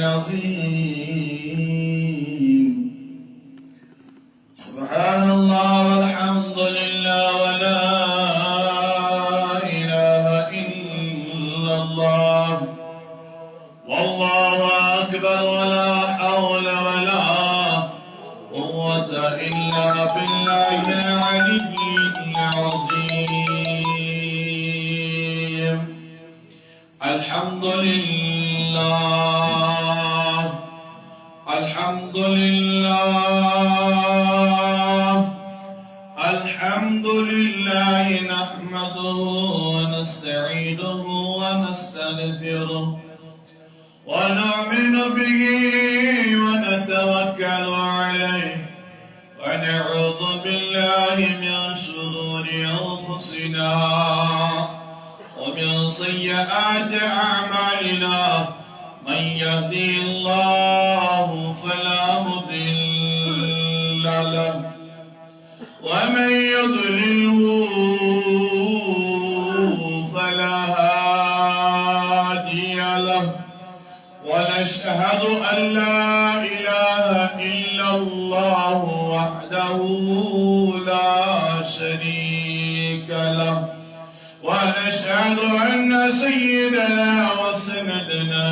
العظيم. سبحان الله والحمد لله ولا إله إلا الله والله أكبر ولا حول ولا قوة إلا بالله العلي العظيم. الحمد لله الحمد لله الحمد لله نحمده ونستعينه ونستغفره ونؤمن به ونتوكل عليه ونعوذ بالله من شرور أنفسنا ومن سيئات أعمالنا من يهدي الله فلا مضل له ومن يضلله فلا هادي له ونشهد أن لا إله إلا الله وحده لا شريك له ونشهد أن سيدنا وسندنا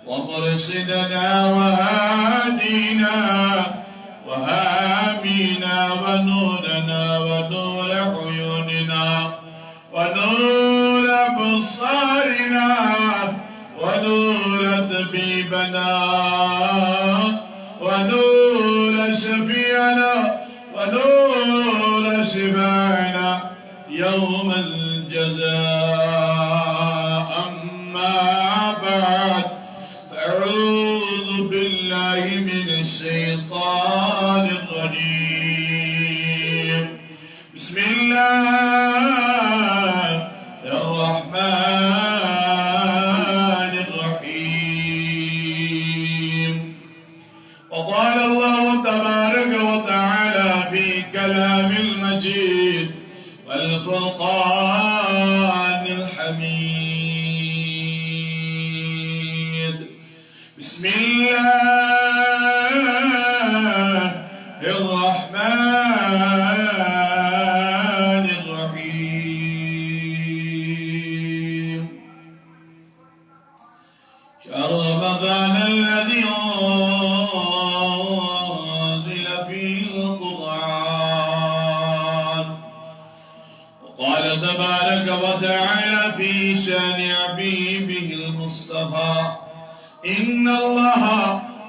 ومرشدنا وهادينا وهامينا ونورنا ونور عيوننا ونور أبصارنا ونور طبيبنا ونور شفيعنا ونور شفاعنا يوم الجزاء. أما بعد فأعوذ بالله من الشيطان الرجيم. بسم الله الرحمن الرحيم. وقال الله تبارك وتعالى في كلام المجيد والفرقان الحميد. بسم الله الرحمن الرحيم. شهر رمضان الذي أنزل فيه القرآن. وقال تبارك وتعالى في شان حبيبه المصطفى إن الله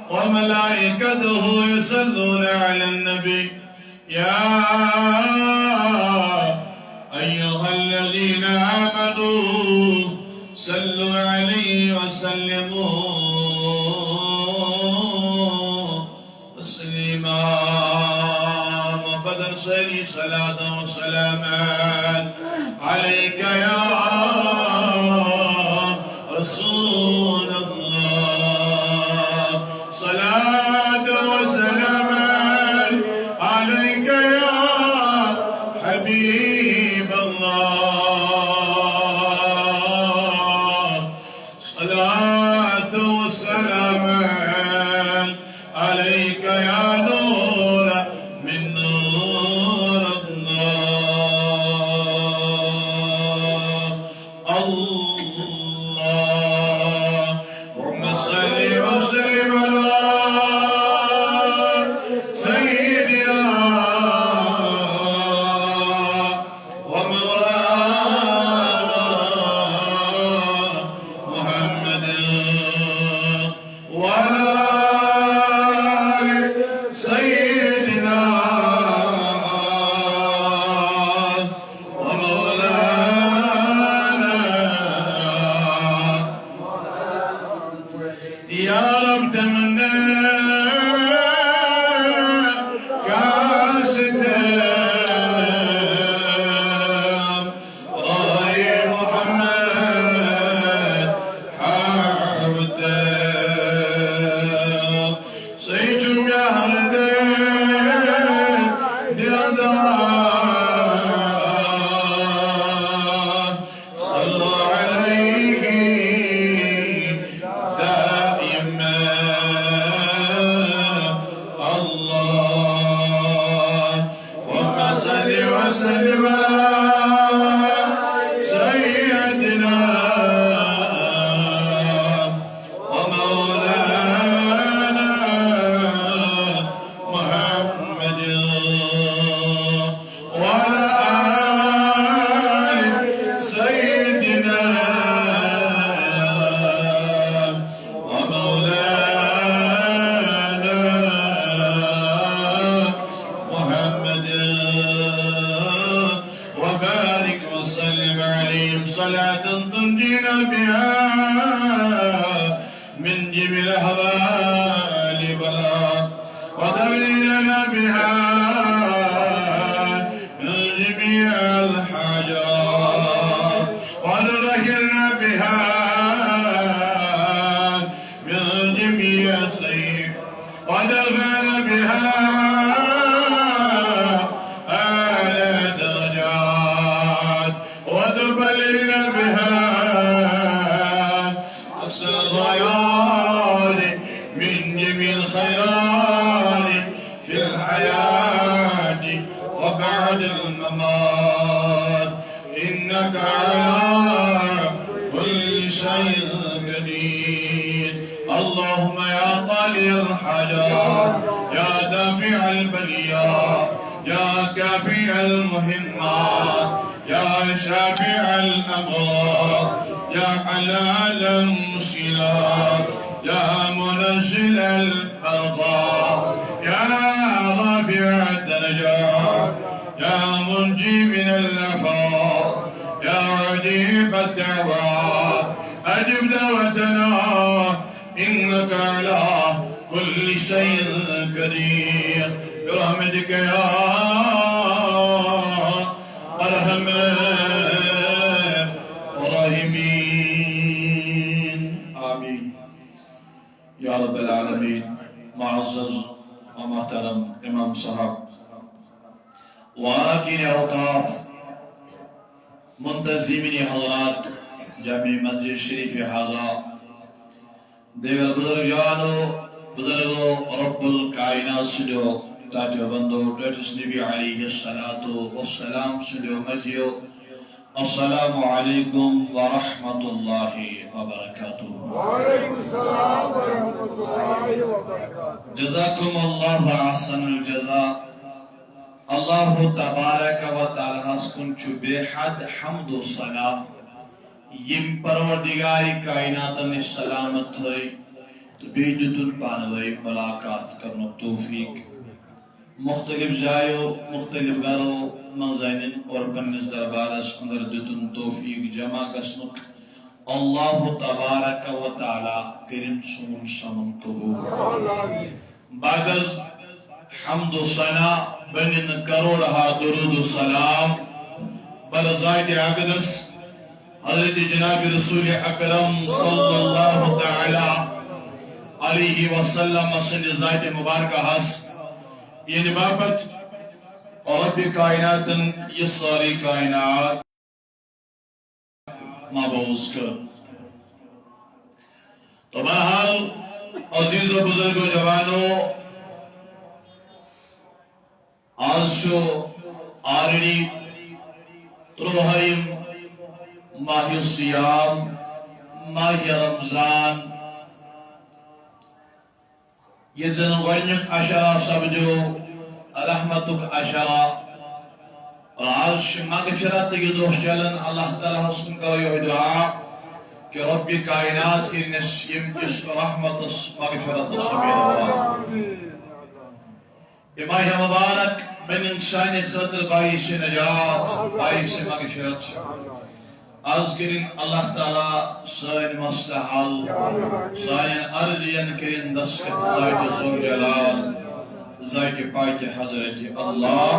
وملائكته يصلون على النبي يا أيها الذين آمنوا صلوا عليه وسلموا تسليما. وبدر صلي صلاة وسلاما عليك يا رسول الله. صلاة وسلاما عليك يا حبيب الله. صلاة وسلاما عليك يا نور من نور الله. اللهم صل وسلم على سيدنا ومولانا محمد وعلى آل سيدنا ومولانا. يا رب تمنى كاستم راي محمد حبتم سيجم يا هلدين دردان صلى عليه دائما الكريم اللهم يا قاضي الحاجات يا دافع البليات يا كافي المهمات يا شافع الأمراض يا حلال المشكلات يا منزل البرقات يا رافع الدرجات يا منجي من الآفات يا رجيب الدعوات أجب دعوتنا إنك على كل شيء قدير برحمتك يا أرحم الراحمين آمين يا رب العالمين. معزز ومحترم امام صاحب واراکین اوقاف منتظمین حضرات جامع مسجد شریف حاضہ دیگر بزرگوں رب الکائنات سلیو تاجو بندو ڈیٹس نبی علیہ السلام سلیو مجیو السلام علیکم ورحمۃ اللہ وبرکاتہ. وعلیکم السلام ورحمۃ اللہ وبرکاتہ. جزاکم اللہ احسن الجزاء. اللہ تبارک و تعالی کن چھو بے حد حمد و ثنا یم پروردگار کائنات سلامت ہے تو بیدتن پانوئی ملاقات کرنا توفیق مختلف جایوں مختلف گھروں منزائن اور پنس دربارس اندر دتن توفیق جمع گسنک اللہ تبارک و تعالی کرم سون سمن قبول. بعد از حمد و ثنا بنن کروڑہا درود و سلام برزائد اقدس حضرت جناب رسول اکرم صلی اللہ تعالی علیہ وسلم سن زائد مبارکہ حس یعنی بابت اور رب کائنات یہ ساری کائنات مابوز کر. تو بہرحال عزیز و بزرگ و جوانوں آج شو آرڑی تروہیم ماہ سیام ماہ رمضان یہ زن ونیک عشرہ سبجو رحمتک عشرہ اور آج مغفرت یہ دوش چلن اللہ تعالیٰ حسن کا یہ دعا کہ رب کائنات کی نسیم کس رحمت مغفرت سبیل اللہ. یہ ماہ مبارک بن انسان خطر باعث نجات باعث مغفرت آز کرن اللہ تعالیٰ سائن مسئلہ حل سائن عرضین کرن دستکت ذات ذو جلال ذات پاک حضرت اللہ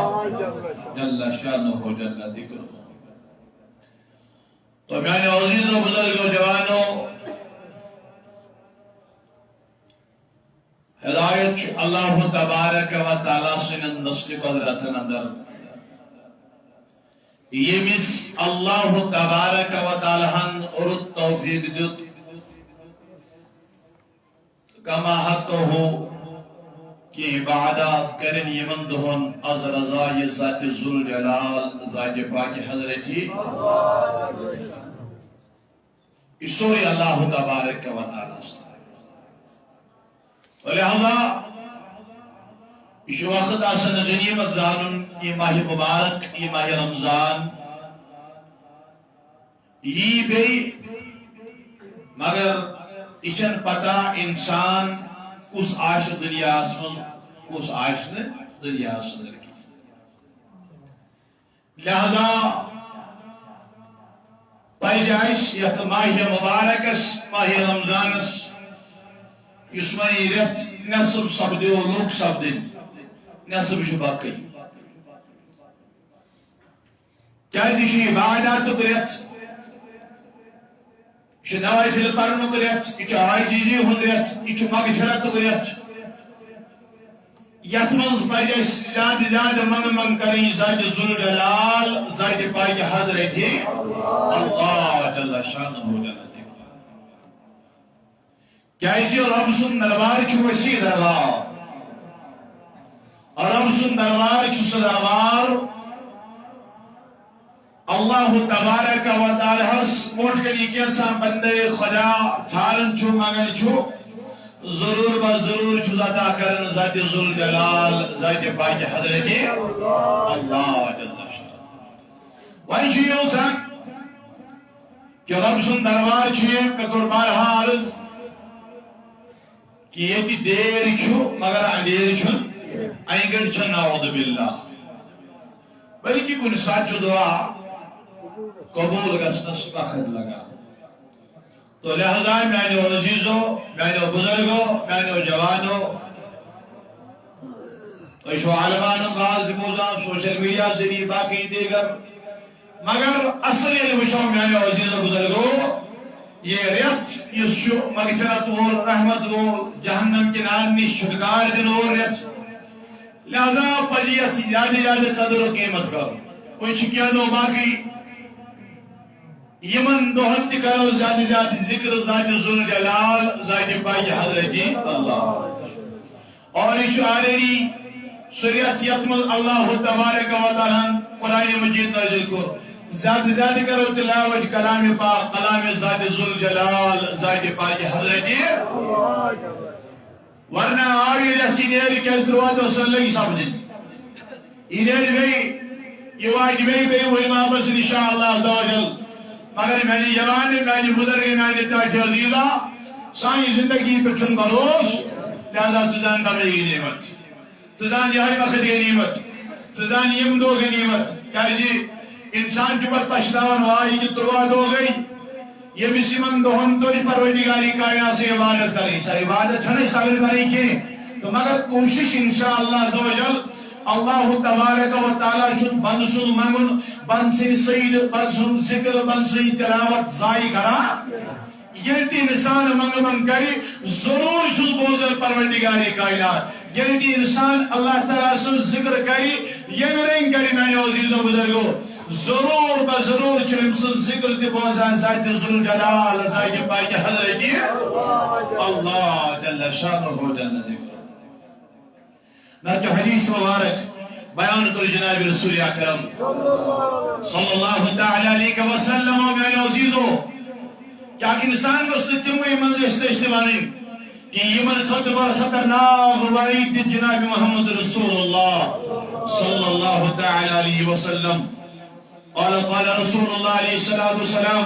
جل شانہ جل ذکرہ. تو میانے عزیز و بزرگ و جوانوں ہدایت اللہ تبارک و تعالی سنن دست قدرتن اندر یمس اللہ تبارک و تعالی ہن اور توفیق دیت کما حق ہو کہ عبادات کرن یمن دہن از رضای ذات ذوالجلال ذات پاک حضرتی اسوری اللہ تبارک و تعالی سے. ولہذا اس وقت آسن غنیمت زانن یہ ماہ مبارک یہ ماہ رمضان یہ بھی مگر اچھن پتہ انسان کس آش دنیا اسمن کس آش دنیا اسمن رکھی. لہذا پائجائش یہ ماہ مبارکس ماہ رمضانس یسمائی رت نصب سبدی و لوک سبدی نصب شباقی کیا دیشی عبادات کرت یہ نوائفل پرنو کرت یہ عاجزی ہندرت یہ مغفرت کرت یتمنز پائجائش زیادہ من کریں ذات ذوالجلال ذات پاک حضرت اللہ جل شانہ جل کیسی رب سن دربار چھو وسیع دربار رب سن دربار چھو دربار اللہ تبارک و تعالی ہس موٹ کری کیسا بندے خدا تھارن چھو مگن چھو ضرور با ضرور چھو عطا کرن ذات ذل جلال ذات پاک حضرت اللہ جل شان وہی چھو یہ سن کہ رب سن دربار چھو میں قربان عرض کہ یہ دیر چھو مگر اندیر چھو اینگڑ چھو نعوذ باللہ بلکہ کن ساتھ دعا قبول گسنس وقت لگا تو لہذا میانو عزیزو میانو بزرگو میانو جوانو تو شو عالمانو بعض موزان سوشل میڈیا ذریعے باقی دیگر مگر اصل وچھو میانو عزیزو بزرگو یہ ریت یہ شو مغفرت اور رحمت اور جہنم کے نام نش چھٹکار دن اور ریت لہذا پجیت یاد یاد قدر و قیمت کرو کچھ کیا دو باقی یمن دوہن کرو زیادہ زیادہ ذکر ذات ذل جلال ذات پاک حضرت اللہ اور یہ آلری شریعت یتمل اللہ تبارک و تعالی قرآن مجید نازل کو زیادہ زیادہ کرو تلاوت کلام پاک کلام ذات ذل جلال ذات پاک حضرت ورنہ آگے جیسی نیر کیس دروات و صلی اللہ سمجھیں یہ نیر گئی یہ واجب گئی وہی محبت انشاءاللہ عزوجل مگر میں نے جوان میں نے بزرگ میں نے تاج عزیزہ سانی زندگی پہ چن بروس لہذا تزان دبئی نعمت تزان یہاں وقت غنیمت تزان یم دو غنیمت کیا جی انسان چوبت پشتاون وائی کی ترواد ہو گئی یہ مسلمان دوہن تو پروردگاری کائنات سے عبادت کریں سا عبادت چھنے ساگر کریں کہ تو مگر کوشش انشاءاللہ عزوجل اللہ تبارک و تعالی چھن بند سن منگن بند سن سید بند سن ذکر بند سن تلاوت زائی کرا یہ تی انسان منگ من کری ضرور چھن بوزر پروردگاری کائنات یہ تی انسان اللہ تعالی سے ذکر کری یہ مرین کری میں نے عزیز و بزرگو ضرور بضرور چھن سے ذکر دی بوزر ذات ذل جلال ذات پاک حضرت اللہ جل شانہ جل ذکر نرجو حدیث مبارک بیان کر جناب رسول اکرم صلی اللہ تعالی علیہ وسلم و میرے عزیزو کیا انسان کو ستیموئی منزل استعمالی کہ یہ من خطبہ خطرناک وعید جناب محمد رسول اللہ صلی اللہ تعالی علیہ وسلم قال رسول اللہ علیہ السلام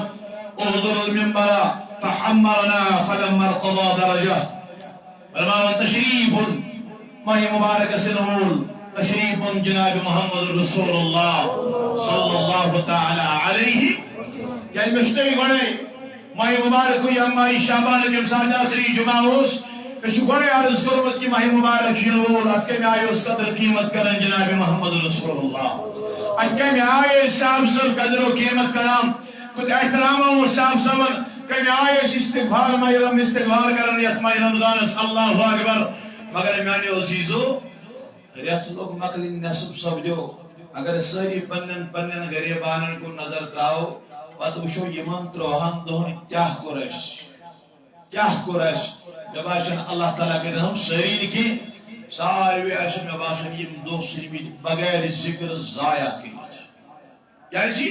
احضر المنبر فحمرنا فلما ارتضى درجه فرمان تشریف ماہ مبارک سنول تشریف جناب محمد رسول اللہ صلی اللہ تعالی علیہ کہ مشتری گوڑے ماہ مبارک یا ماہ شعبان کے مساجد آخری جمعہ ہوس کشو گوڑے عرض کرمت کی ماہ مبارک شنول ات کے میں آئے اس قدر قیمت کرن جناب محمد رسول اللہ ات کے میں آئے صاحب سب قدر و قیمت کرام کچھ احترام و صاحب سبن کہ میں آئے استغفار ماہ استغفار کرن یتمائی رمضان اللہ اکبر مگر میانے عزیزو ریت لوگ مقلی نصب سمجھو اگر ساری پنن غریبانن کو نظر تراؤ پتہ وچھو یمن تروہن دہن کیا کورش جب آشن اللہ تعالیٰ کے ہم ساری لکھی ساروی آشن میں باشن یم دو سنمی بغیر ذکر ضائع کی کیا جی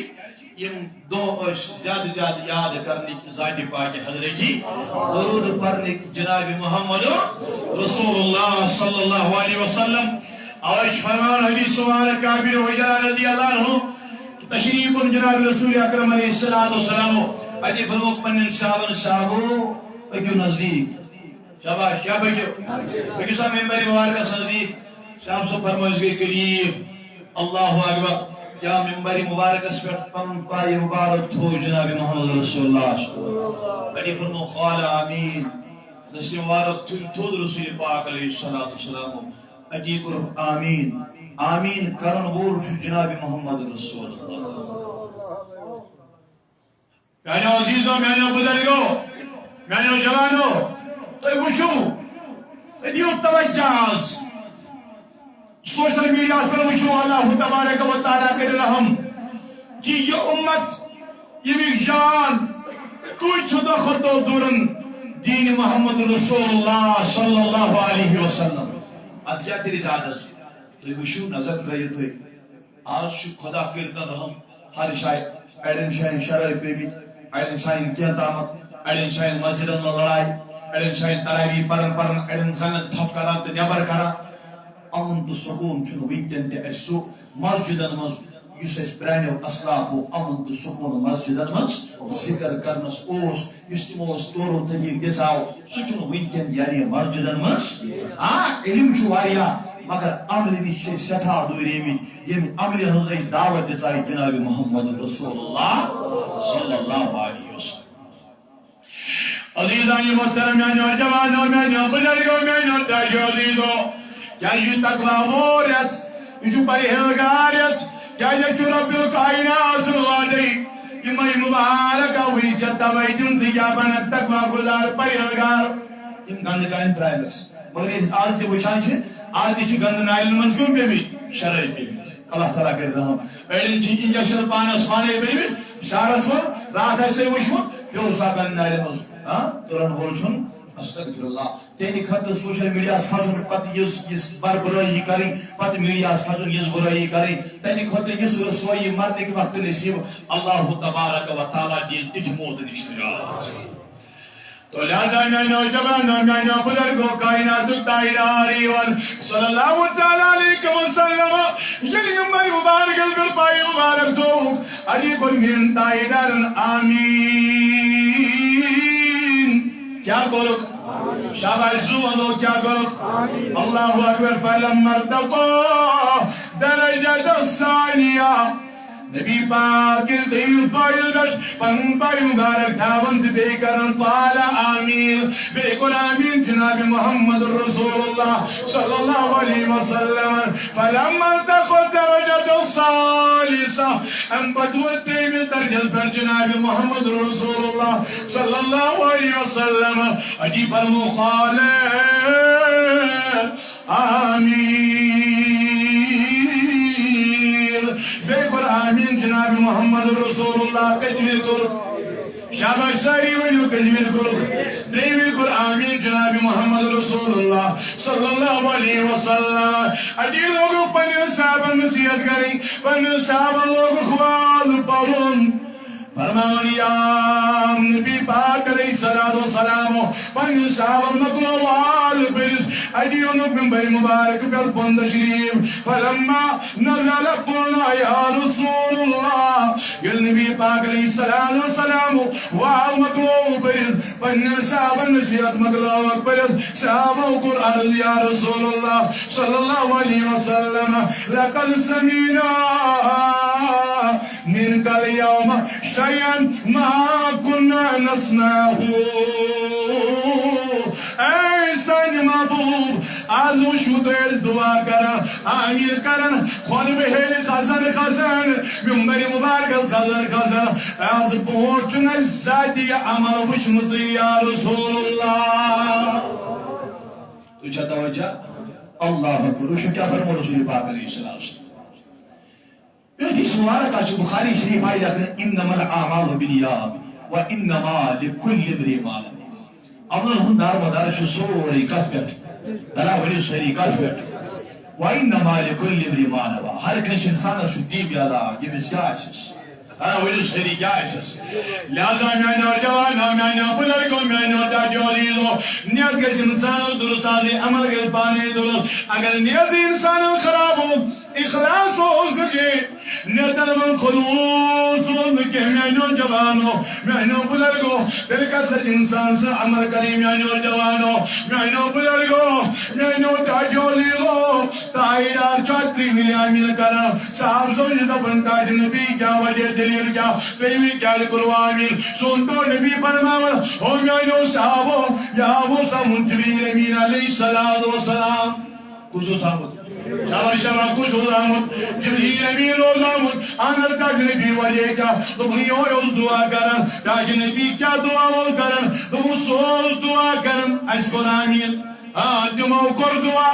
یم دو زیادہ یاد کرنے کی ذات پاک حضرت جی درود پڑھنے جناب محمد رسول اللہ صلی اللہ علیہ وسلم اور فرمان حدیث مبارک عابر وجلال رضی اللہ عنہ تشریف جناب رسول اکرم علیہ السلام ادی فرمو پنن صاحبو اکیو نزدیک شاباش کیا بکیو سا ممبر مبارک نزدیک شام سو فرمائش گئی قریب اللہ اکبر یا ممبر مبارک اس پر پن پائی مبارک تھو جناب محمد رسول اللہ ادی فرمو قال آمین دستی مبارک تھو رسول پاک علیہ السلام ادی کرو آمین آمین کرن بول جناب محمد رسول اللہ میانے عزیزو میانے بزرگو میانے جوانو تو وچھو دیو توجہ سوشل میڈیا پر وچھو اللہ تبارک و تعالی کے رحم کہ یہ امت یہ جان کوئی چھتا خطو دورن دین محمد رسول اللہ صلی اللہ علیہ وسلم ات کیا تیری زیادت تو وچھو نظر کرے تو آج خدا کرتا رحم ہر شاید اڑین شاید شرائط پیمت اڑین شاید کی تامت اڑین شاید مسجدن میں لڑائی اڑین شاید تراویح پرن اڑین زنن تھپ کران تو نیبر کران امن تو سکون چھن ونکن تہ سو مسجدن مز اس پرانو اسلافو امن تو سکون مسجدن مز ذکر کرنس اوس اس تمو طورو طریق دساو سہ چھن ونکن یعنی مسجدن مز علم چھ واریاہ مگر عمل نش سٹھا دوریمت یم عمل ہز دعوت دژ جناب محمد رسول اللہ صلی اللہ علیہ وسلم عزیزان محترم میانو جوانو میانو بزرگو میانو تاجو عزیزو کیا یہ تقوی وورت یہ پرہیزگارت کیا یہ رب الکائنات سوادی یہ مبارک ہوئی چھتا دن سے کیا بنت تقوی گزار پرہیزگار یم گند کائن پرائمکس مگر آج تہ وچھان آج تہ گند نائلن مز کیوں پیمت شرائط پیمت اللہ تعالیٰ کر رحم اڑین انجیکشن پانس پانے پیمت شہرس من رات آسے وچھمت پیور سا گند نائلن مز ترن وول چھن استغفر اللہ تیری خاطر سوشل میڈیا کھسن پتہ یس بر برائی کریں پتہ میڈیا کھسن یس برائی کریں تیری خاطر یس رسوائی مرنے کے وقت نصیب اللہ تبارک و تعالی دین تجھ موت نش نجات تو لہذا میں نوجوان میں بزرگوں کائنات تاہراری صلی اللہ تعالی علیہ وسلم یلی نمبر مبارک الپائی مبارک دو علی کل من تاہرار آمین کیا کرو شاباش زو کیا کرو اللہ اکبر فلما ارتقى درجة الثانية نبی پاک دین پایل گش پن پای مبارک تھاون بے کرن قال آمین بے کن آمین جناب محمد رسول اللہ صلی اللہ علیہ وسلم فلما ارتقى درجة الثالثة ان بدوت میں درجہ پر جناب محمد رسول اللہ صلی اللہ علیہ وسلم عجیب المقال آمین بےکر آمین جناب محمد رسول اللہ کجویر کر شاباش ساری ونیو کجویر کر دریویر کر آمین جناب محمد رسول اللہ صلی اللہ علیہ وسلم اجی لوگوں پنی صحابہ نصیحت کریں پنی صحابہ لوگ خوال پرون فرمان یا نبی پاک علیہ السلام پنی صحابہ مکلو وال پیس اجی انہوں بمبئی مبارک پر بند شریف فلما نزل قلنا یا رسول اللہ یل نبی پاک علیہ السلام وال مکلو پیس پنی صحابہ نصیحت مکلو پیس صحابہ قرآن یا رسول اللہ صلی اللہ علیہ وسلم لقد سمینا من کل یوم شیئن ما کننا نصنعه اے سن محبوب آز وشو تو اس دعا کرن آمیر کرن خون بہیل خزن ممبر مبارک خزن آز پہنچن ذاتی عمل وشمتی یا رسول اللہ تو چھا توجہ اللہ اکبر وشو کیا فرمو رسول پاک علیہ السلام حدیث مبارک آج بخاری شریف آئی رکھنے انما الاعمال بالنیات وانما لكل امرئ ما نوى امن ہن دار مدار شو سوری کتھ پٹ دلا ولی سوری کتھ پٹ وانما لكل امرئ ما نوى ہر کس انسان شو دی بیالا یمس کیاس انا ولی سوری کیاس لہذا میں نوجوان میں بزرگوں میں تاجوریزو نیت کس انسان درست عمل کے پانے درست اگر نیت انسان خراب ہو اخلاص ہو اس کے نیتن من خلوص کے میانو جوانو میانو بزرگو دل کا سر انسان سے عمل کری میانو جوانو میانو بزرگو میانو تاجولیو تائیدار چاتری ملیا مل کرا صاحب سوچ زبن تاج نبی کیا وجہ دلیل کیا پیوی کیا لکلو آمین سنتو نبی فرماول او میانو صحابو یا وہ سمون جبریل امین علیہ السلام کسو صحابو شاباش شاباش کچھ ہو رامت جبریل امین ہو رامت آنر تاج نبی وجہ کیا تم ہی ہوئے اس دعا کرن تاج نبی کیا دعا ہو کرن تم سوز دعا کرن اس کو آمین جمعو کر دعا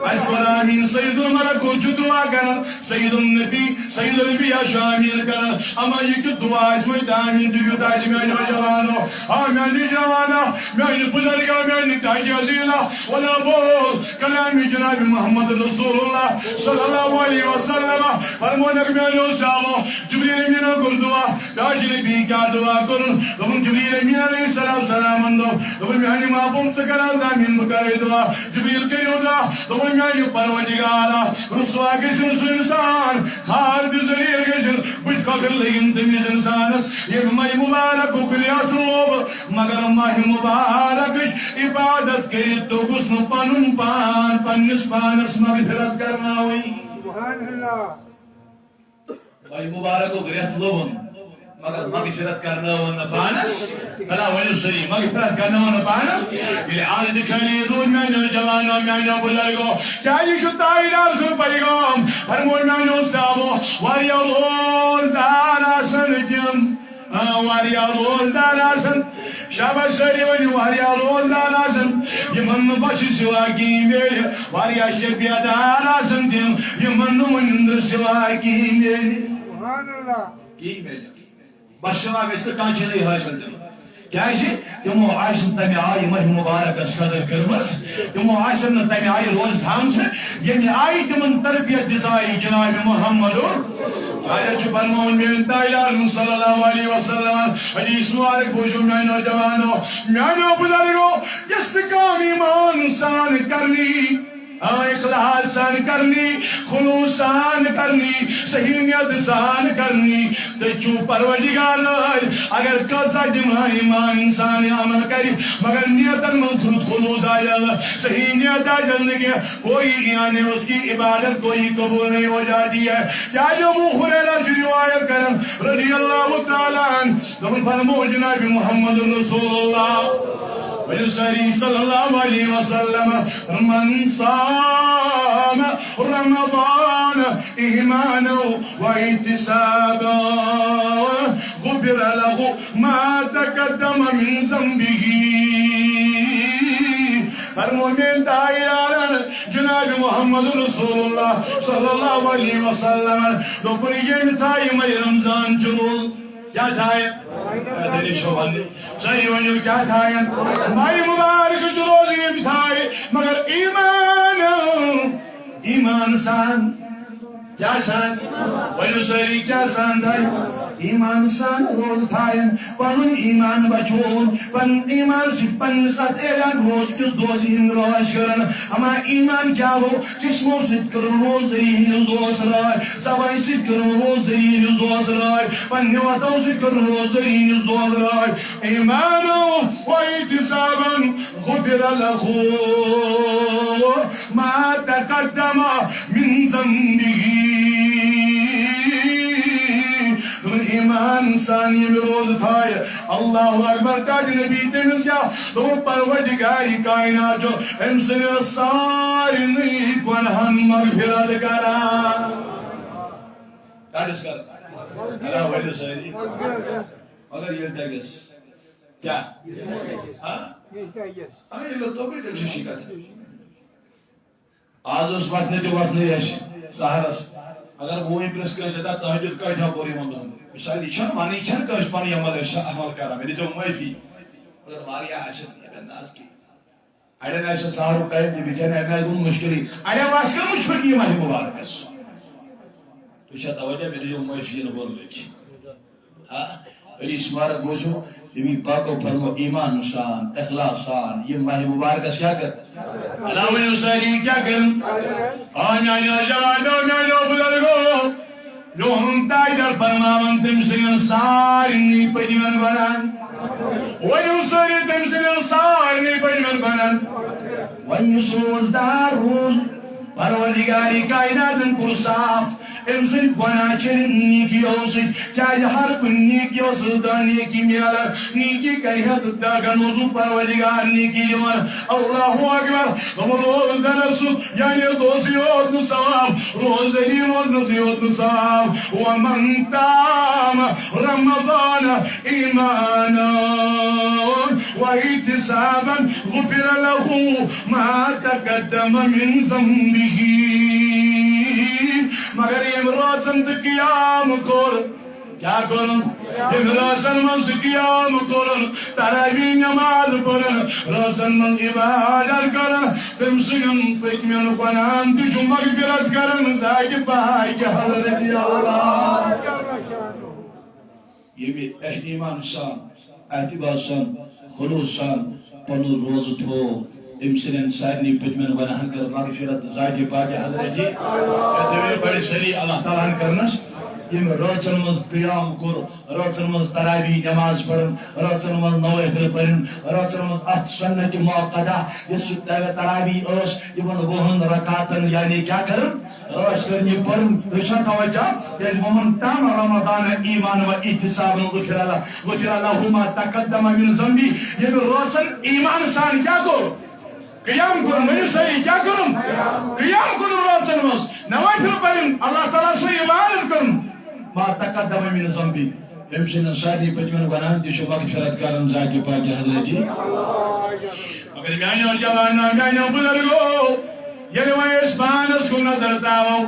آمین سید الملکوت چھ دعا کرن سید النبی سید الانبیاء چھ آمین کرن اما یہ چھ دعا اس میں آمین دیو تاج میانو جوانو میانی جوانا میانی بزرگا میانی تاج عزیزہ ولا بول کلام جناب محمد رسول اللہ صلی اللہ علیہ وسلم فرمونک میانو سامو جبریل امینو کر دعا تاج نبی کیا دعا کرن لبن جبریل امین علیہ السلام اندو لبن میانی معبوم سکر آمین بکر دعا جبریل کریو دعا لبن میانی پروردگارا رسوا گشن سو انسان خالد ذلیل گشن بچ کفر لگن تمیز انسانس یہ ماہ مبارک کریاتوب مگر ماہ مبارک عبادت کرت تو گسن پنن پان پنس پانس مغفرت کرنا ہوئی سبحان اللہ ماہ مبارک کریاتوب مگر مغفرت کرنا ہونا پانس فلا ولو سری مغفرت کرنا ہونا پانس یہ عادت کھلی دون میں جوانوں میں بزرگوں چاہیے شتائی رسول پیغام فرمون میں صاحبو واریا روزانا سنجم واریا روزانا سن شاباش سری ونی واریا روزانا سن یہ من بچ سوا کی میرے واریا شبیدانا سن دیم یہ من من سوا کی میرے سبحان اللہ کی میرے بشرا گژھِ کانٛہہ چیٖزٕے حٲصِل دِنہٕ کیٛازِ تِمو آسہِ نہٕ تَمہِ آیہِ ماہِ مُبارکس قدر کٔرمٕژ تِمو آسن نہٕ تَمہِ آیہِ روزٕ تھامژٕ ییٚمہِ آیہِ تِمن تربیت دِژایہِ جناب محمدُن آیت چھُ فرماوُن میٛٲنۍ تاجدارن صلی اللہ علیہ وسلم حدیث مبارک بوٗزِو میٛانیو جوانو میٛانیو بُزرگو یۄس کٲم ایٖمان سان کرنی اخلاص سان کرنی خلوص سان کرنی صحیح نیت سان کرنی تچو پروردگار اگر کسا جمع ایمان انسان عمل کری مگر نیتن من خلوص آیا صحیح نیت آیا زندگی کوئی یعنی اس کی عبادت کوئی قبول نہیں ہو جاتی ہے چاہے ابو ہریرہ سے روایت کرم رضی اللہ تعالیٰ عنہ فرمو جناب محمد رسول اللہ ويسري صلى الله عليه وسلم من صام رمضان إيمانا واحتسابا غفر له ما تقدم من ذنبه المؤمن دائران جناب محمد رسول الله صلى الله عليه وسلم لوكن يمتاي ماي رمضان جنول کیا تھائیں دلی شوہانے صحیح ونیو کیا تھائیں مائی مبارک جروزی تھائیں مگر ایمان سان کیا سان ونیو صحیح کیا سان تھائیں ایمان سان روز تھائیں پنن ایمان بچون پن ایمان سی پن ساتھ اعلان روز کس دوزی روش کرن اما ایمان کیا ہو چشموں ست کرن روز دریہن دوز رائے سوائی ست کرن روز دریہن دوز رائے پن نیواتوں ست کرن روز دریہن دوز رائے ایمانو و اعتصابا غفر لہو ما تقدم من ذنبه ایمان ثانی میں روز تھائے اللہ اکبر کا نبی تنس کیا تو پروردگاری کائنات جو انسان ساری نہیں گناہن مغفرت کرا کارس کر کرا ویلو ساری اگر یہ تگس کیا یہ لو تو بھی دلشی شکت آج اس وقت نے جو وقت نہیں ہے سہرس اگر وہ پریس کر جاتا تہجد کا جا پوری مندن مثال چھن مانی چھن کش پانی عمل کرا میری جو معافی اگر ماریا عاشق انداز کی اڑے ناش سارو ٹائم دی بیچارے انا گون مشکلی اڑے واسکر مشکلی ماہ مبارک اس تو چا توجہ میری جو معافی نے بول لکھی ہاں علی اسمار گوشو نبی پاک کو فرمو ایمان شان اخلاص شان یہ ماہ مبارک کیا کر اللہ علیہ وسلم کیا کر آنا جانو بزرگو جو ہم تائیدر فرماون تمسین سارنی پجمن بنان ویسر تمسین سارنی پجمن بنان ویسروز دار روز پروردگاری کائناتن کو صاف امسن گناچن نیکیو ست کیا ہر کن نیکیو سدا نیکی میالا نیکی کہت داغن وضو پروردگار نیکی دیوان اللہ اکبر ہم روز دنسو یعنی دوسی ہوت ثواب روز ہی روز نصیحت ثواب ومن تام رمضان ایمانا واحتسابا غفر له ما تقدم من ذنبه مگر یم روزن قیام کور کیا کرن یم روزن مز قیام کرن تراویح نماز پرن روزن مز عبادت کرن تم سن پکمن گناہن تہ مغفرت کرن زاید پاک حضرت اللہ یہ اہل ایمان سان اعتبار سان خلوص سان پن روز تھو امسن سارنی پتمن گناہن کر مغفرت زاید پاک حضرت جی بڑی سری اللہ تعالیٰ کرنس یم روزن مز قیام کور روزن مز تراویح نماز پڑھن روزن مز نوافل پڑھن روزن مز ات سنت موقدہ یس تراویح اس یمن وہن رکعتن یعنی کیا کرن روش کرن یہ پڑھن تشان توجہ یس ومن تام رمضان ایمان و احتساب غفر له ما تقدم من ذنبی یم روزن ایمان سان کیا کور قیام کرن میں صحیح کیا کرن قیام کرن روزن مز نوافل پڑھن اللہ تعالیٰ سے عبادت کرن ما تقدم من ذنبی امسن سارنی پتمن گناہن تہ مغفرت کرن ذات پاک حضرت جی مگر میانو جوانو میانو بزرگو یلی ویس پانس کو نظر داو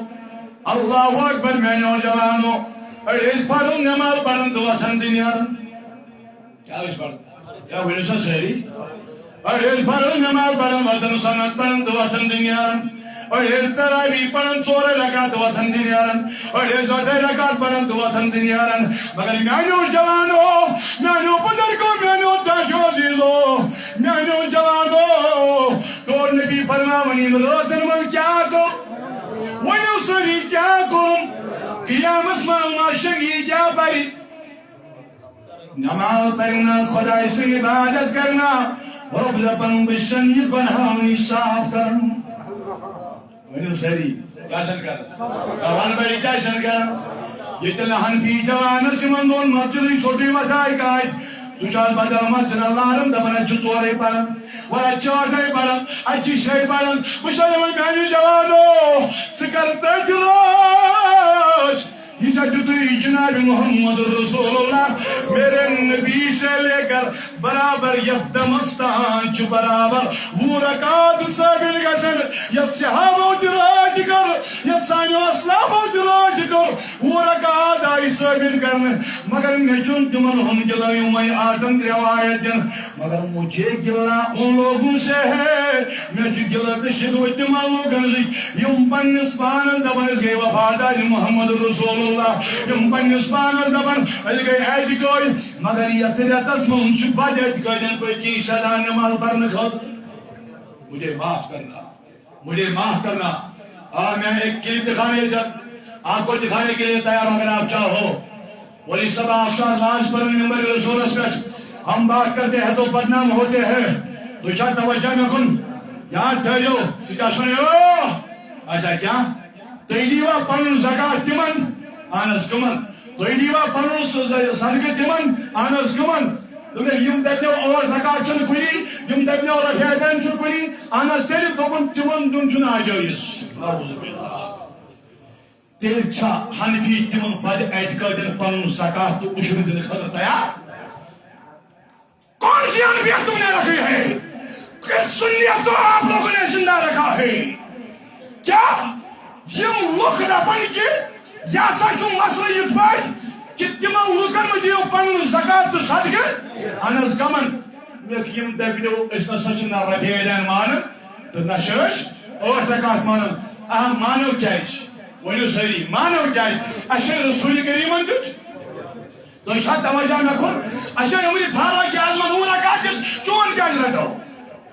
اللہ اکبر میانو جوانو اس پڑھن نماز پڑھن تو وطن دنیارن کیا اس پڑھن کیا ونسا سہری اس پڑھن نماز پڑھن وطن سنت پڑھن تو وطن دنیارن اور تراویح پڑھن 4 رکعت وطن دنیارن اور 7 رکعت پڑھن تو وطن دنیارن مگر میانو جوانو میانو بزرگو میانو داشو عزیزو میانو جوانو تو نبی فرماونی روزن من کیا کو ونیو سری کیا کم قیام اسماء معاشقی کیا پڑی نماز پڑھنا خدا سے عبادت کرنا رب لپن بشن یہ بنہاونی صاف کرنا ونیو سری کیا شن کر روان بڑی کیا شن کر یہ تلہ ہنفی جوان سمن دون مسجد چھوٹی مسائی کاج سوچال بدل مسجد اللہ رم دبنا چھتورے پڑھن ورہ چوٹے پڑھن اچھی شئی پڑھن مشاہدہ میں میانی جوانو سکر تجراج یہ سجدی جناب محمد رسول اللہ میرے نبی سے لے کر برابر یبدمستان چو برابر وہ رکعت ثابت گشن یب صحابہ دراج کر یب سانیو اسلام دراج کر وہ رکعت آئی ثابت کرنے مگر میں چون تمن ہم گلائیوں میں آدم روایت دن مگر مجھے گلنا ان لوگوں سے ہے میں چو گلت شدو تمن لوگن سے یم پنس پانس دبنس گئی وفادار محمد رسول اللہ یم پنس پانس دبن اس گئی اعتقاد مگر یہ تریتس من چو بد اعتقادن کوئی کی صدا نماز پڑھنے خود مجھے معاف کرنا میں ایک کلپ دکھانے آپ کو دکھانے کے لیے تیار اگر آپ چاہو ولی سب آفشاز مانس پر نمبر رسول اسپیٹ ہم بات کرتے ہیں تو بدنام ہوتے ہیں تو شاید توجہ میں کن یاد تھے جو سکا سنیو اچھا کیا تو ایدیوہ پنن زکاة تمن آنس کمن تو ایدیوہ پنن صدقہ تمن آنس کمن تو یم دبنیو اور زکاة چن کنی یم دبنیو رفیدن چن کنی آنس تیلی دوبن تمن دن چن آجائیس نعوذ باللہ تیل چھا حنفی تمن بد اعتقادن پنن زکاة تو اشر دن خطر تیار کون سی حنفیت تم نے رکھی ہے کس سنیت تو آپ لوگوں نے زندہ رکھا ہے کیا یم لوگ رپن کے یا سچو مسئلہ یہ پاس کہ تمام لوگن میں دیو پنن زکاة تو صدقہ انس کمن لیکن یم دبنیو اس نے سچنا ربیدن مانن تو نشش اور زکاة مانن اہم مانو چاہیش ونیو سری مانو چاہیش اشر رسول کریمن دیت تو شاید توجہ میں کن اشر امری بھارا کی آزمان ہو رکھا کس چون کیا جرٹو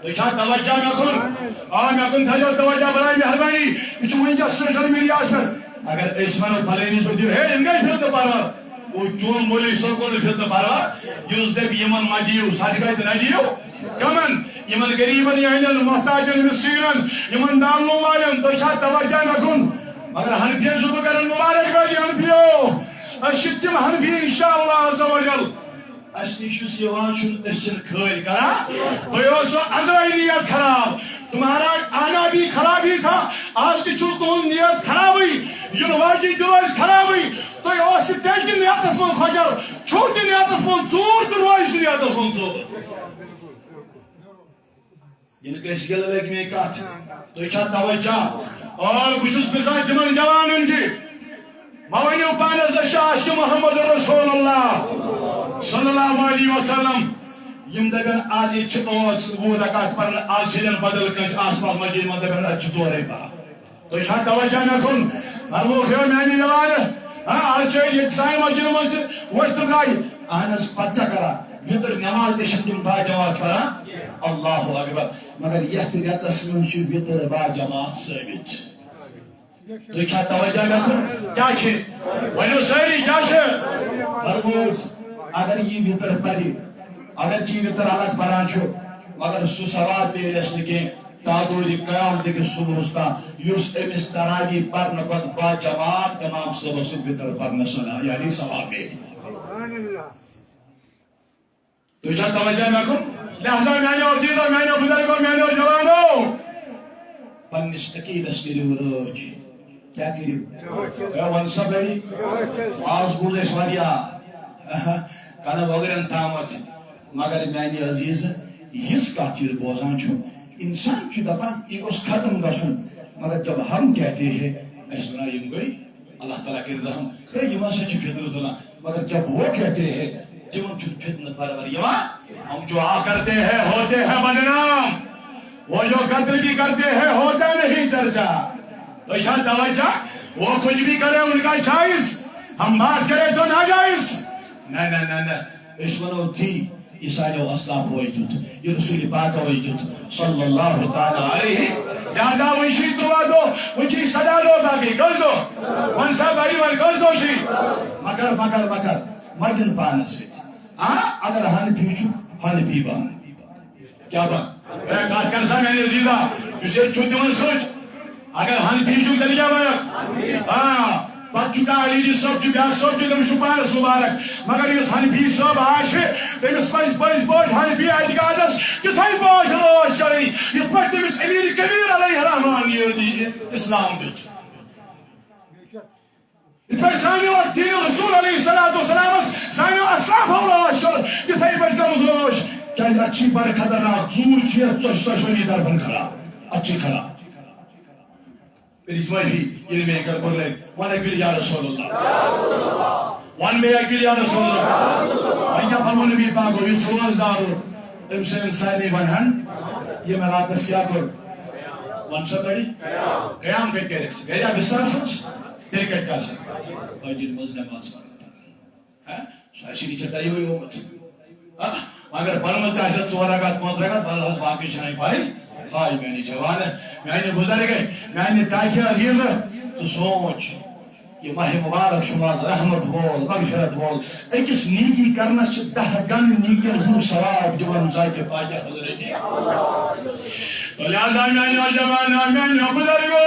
تو شاید توجہ میں کن میں کن تھا جو توجہ برای مہربانی اچھو انجا سوشل میڈیا اسپر اگر اسمانو پھلینیز پر دیو ہے انگائی پھر تو پاروا وہ چون مولی سوکول پھر تو پاروا یوز دے بھی یمن ما دیو صادقائی تو نہ دیو کمن یمن گریبن یعنی محتاجن مسکینن یمن دانلو والن تو شاید توجہ میں کن مگر حنفیَن چھُس بہٕ کران مُبارک بادی حنفیو أسۍ چھِ تِم حنفی انشاءاللہ عز وجل اَسہِ نِش یُس یِوان چھُنہٕ أسۍ چھِنہٕ کھٲلۍ کران تۄہہِ اوسوٕ ازٲے نیت خراب تمہارا آنا بھی خرابی تھا آج تہِ چھُ تُہُنٛد نیت خرابٕے یِنہٕ واجِنۍ تہِ روزِ خرابٕے تۄہہِ اوسُ تیٚلہِ تہِ نیتس منٛز کھۄجر چھُو تہِ نیتس منٛز ژوٗر تہٕ روزِ تہِ نیتس منٛز ژوٗر یِنہٕ کٲنٛسہِ گِلہٕ لٔگۍ مےٚ کتھ تُہۍ چھا توجہ اور بہٕ چھُس پرٛژھان تِمن جوانن تہِ ما ؤنِو پانس أسۍ چھِ عاشقِ محمد رسول اللہ صلی اللہ علیہ وسلم یم دپن آج یہ ٲٹھ وُہ رکعت پرن آج چھِنہٕ بدل کٲنٛسہِ آسمان مسجد منٛز دپن اتہِ چھِ ژورے پران تُہۍ چھا توجہ مےٚ کُن مرموٗکھ ہیو میانہِ جوانہٕ آز چھِ ییٚتہِ سانہِ مسجد منٛز تہِ وۄتھِ تہٕ درٛایہِ اہن حظ پتہٕ کیٛاہ کران وِتر نٮ۪ماز تہِ چھِنہٕ تِم باجماعت پران اللہ اکبر مگر یتھ رٮ۪تس منٛز چھُ وِتر باجماعت ثٲبت تُہۍ چھا توجہ مےٚ کُن کیٛاہ چھِ ؤنِو سٲری کیٛاہ چھِ مرموٗکھ اگر یہِ وِتر پرِ اگر چی وِتر الگ پران چھُ مگر سُہ ثواب میلٮ۪س نہٕ کینٛہہ تادوٗرِ قیامتٕکِس صُبحس تام یُس أمِس تراوی پرنہٕ پتہٕ باجماعت امام صٲبس سۭتۍ وِتر پرنس یعنی ثواب میلہِ تُہۍ چھا توجہ مےٚ کُن لہذا میانیو عزیزو میانیو بزرگو میانیو جوانو پننِس عقیدس کٔرِو رٲچھ کیٛاہ کٔرِو وَن سا بٔڑی آز بوٗز اَسہِ واریاہ کنہٕ وۄگرٮ۪ن تامتھ مگر میانہِ عزیٖز یِژھ کتھ ییٚلہِ بوزان چھُ انسان چھُ دپان یہِ گوٚژھ ختم گژھُن مگر جب ہم کہتے ہیں اَسہِ وَنان یِم گٔے اللہ تعالیٰ کٔرِتھ رحم ہے یِم ہسا چھِ فتنہٕ تُلان مگر جب وہ کہتے ہیں تِمن چھُنہٕ فتنہٕ برابر یِوان ہم جو آ کرتے ہیں ہوتے ہیں بدنام وہ جو قتل بھی کرتے ہیں ہوتا نہیں چرچا تو چھا توجہ وہ کچھ بھی کرے ان کا جائز ہم بات کرے تو ناجائز نہ أسۍ وَنو تی یہِ سانیو اسلافو دیُت یہِ رسول پاکو دیُت صلی اللہ تعالیٰ علیہ لہذا وۄنۍ چھُے 13 دۄہ وۄنۍ چھُے 17 دۄہ باقٕے کٔژ دۄہ وۄنۍ سا بڑی وۄنۍ کٔژ دۄہ چھُے مگر مدن پانس سۭتۍ اگر حنفی چھُ حنفی بن کیٛاہ بن کتھ کر سا میانہِ عزیٖزا یُس ییٚتہِ چھُ تِمن سۭتۍ اگر حنفی چھُ تیٚلہِ کیٛاہ بنکھ پتہٕ چھُ کانٛہہ علی صٲب چھُ بیٛاکھ صٲب چھُ تٔمِس چھُ پانس مُبارک مگر یُس حنفی صٲب آسہِ تٔمِس پزِ پٔزۍ پٲٹھۍ حنفی اعتقادس تِتھے پٲٹھۍ رٲچھ کرٕنۍ یِتھ پٲٹھۍ تٔمِس امیر کبیر علیہ الرحمان یہِ اسلام دیُت یِتھ پٲٹھۍ سانیو دیٖن رسول علیہ الصلوۃ والسلامس سانیو اسلافو رٲچھ کٔر تِتھے پٲٹھۍ کٔرمٕژ رٲچھ کیٛازِ اتھ چھِ بڑٕ خطرناک ژوٗر چھِ یتھ ژۄشوٕنی طرفن کھڑا اتھ چھِ کھڑا It's my feet. You make a good leg. One I will yard Rasulullah. One may I will yard Rasulullah. I can't want to be bago. You saw us out. Them saying sign one hand. You may not see a good. One somebody? Kayam get it. Kaya business. Take it. I did Muslim answer. I see each other. You مگر permit آسد 4 رکعت 5 رکعت اللہ باقی چھنائی پائی high میانی جوان میانی بزرگ میانی تاکہ عزیز تو سوچ یہ ماہ مبارک شماز رحمت وول مغفرت وول اکس نیکی کرنا چھ 10 گن نیکین ہم ثواب دیوان ذات پاک حضرت تو لہذا میانی جوان میانی بزرگو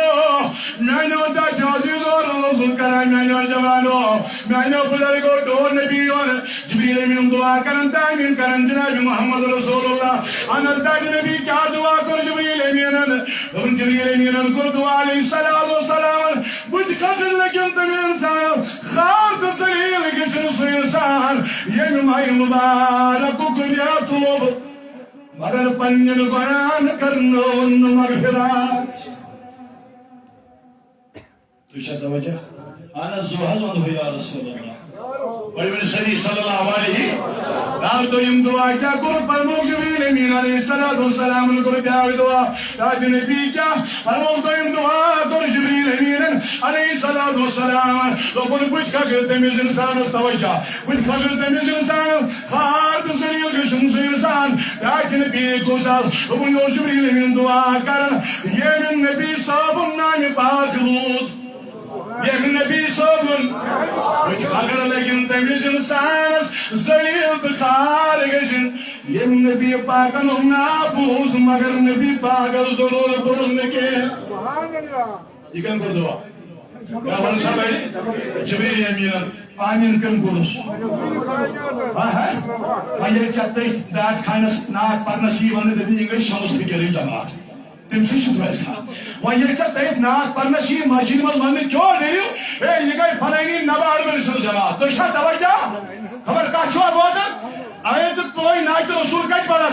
میانی تاکہ عزیز اور رسول کرا میانی جوانو میانی بزرگو دو نبیون جبریل امین دعا کرن تامین کرن جناب محمد رسول اللہ انس تاج نبی کیا دعا کر جبریل امین جبریل امین کو دعا علیہ الصلوۃ والسلام بد قدر لگن تم انسان خار تسلیل گشن سو انسان یہ ماہ مبارک کو یاتوب مگر پنن بیان کرنو مغفرات تو شد وجہ انا زوحز ون یا رسول اللہ ویبن صلی اللہ علیہ دار تو یم دعا کیا کرو پرموک جبریل امین علیہ السلام لکر بیاوی دعا تاج نبی کیا پرموک تو یم دعا کرو جبریل امین علیہ السلام لوگن بچ کا کرتے میز انسان استوجہ بچ کا کرتے میز انسان خار تسلیل گشن سے انسان تاج نبی کو سال لوگن یو جبریل امین دعا کرن یہ من نبی صاحب نام پاک روز یہ من نبی صاحب وچ اگر لگن تمیز انسانس زلیل دخار گشن یہ نبی پاکن نابوز مگر نبی پاکن ضرور برن کے یہ کن کر دعا Ya bana söyle. Cibril Emin'in amin kım kurus. Hayır çattı dat kaynas nak parnasi vanı da bir İngiliz şamus bir gelin cemaat. Temsil şutmaz ka. Hayır çattı nak parnasi marjinal vanı kyo deyu. Ye gay parayni nabar versin cemaat. Dışa davaja. Haber kaçwa bozan. Ayet toy nak Rasul kaç barak.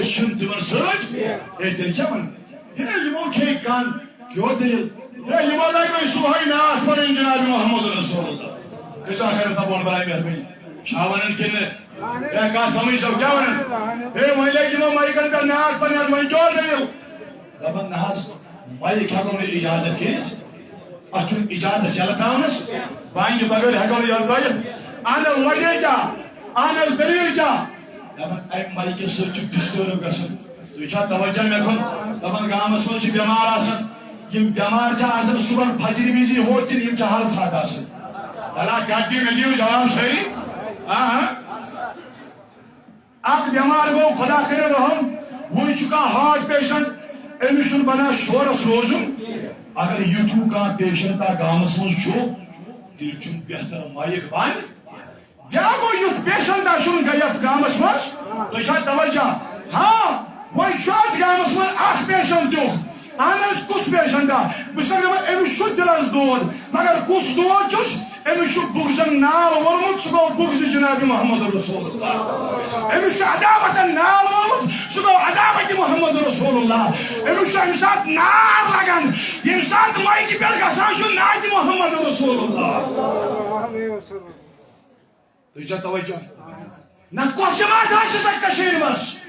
ışın tümür sığıç tehlikemem yine limon kek kan kyo değil ya limonlar koy subhayna akbarın Cenab-ı Muhammed Resulullah kız ahir sabon barayım yapmayın şavanın kendine ya kasamayı şav kyavanın maile limon mayıkan ka naak panyan mayıkyor değil Daban nahaz mayık hakkını icazet keriz açın icazet yalatağımız bayınca bagır hakkını yalatağım ana mayıka ana zdelirca Daban ay mayıkı sırçıp püstürüm kasın duyça tavacam yakın daban gâmı sırçı bemar asın yim bemarca azın suban fajiri bizi hotin yim çahal sadasın dala gaddi mediyor cevap sayı ak bemar go khuda kare raham wo chuka heart patient emission bana şora sozum agar YouTube ka patient ta gâmı sırçı dilçum behtar mayık ban Ya bu yut patient da şun gayet gâmı sırç dışa tavacca ha Vay şu an gâmısmın ah patient yok Anas kus patient da Bisagama emission dilas doğur Magar kus doğur çuş emission burjan nal olmut Suga bursi Cenab-ı Muhammed Resulullah emission adamatan nal olmut Suga adamati Muhammed Resulullah emission imsat nar lagan imsat mayki belgasan şu nadi Muhammed Resulullah Duyca tavacca Na koşama taşı sakka şehrimiz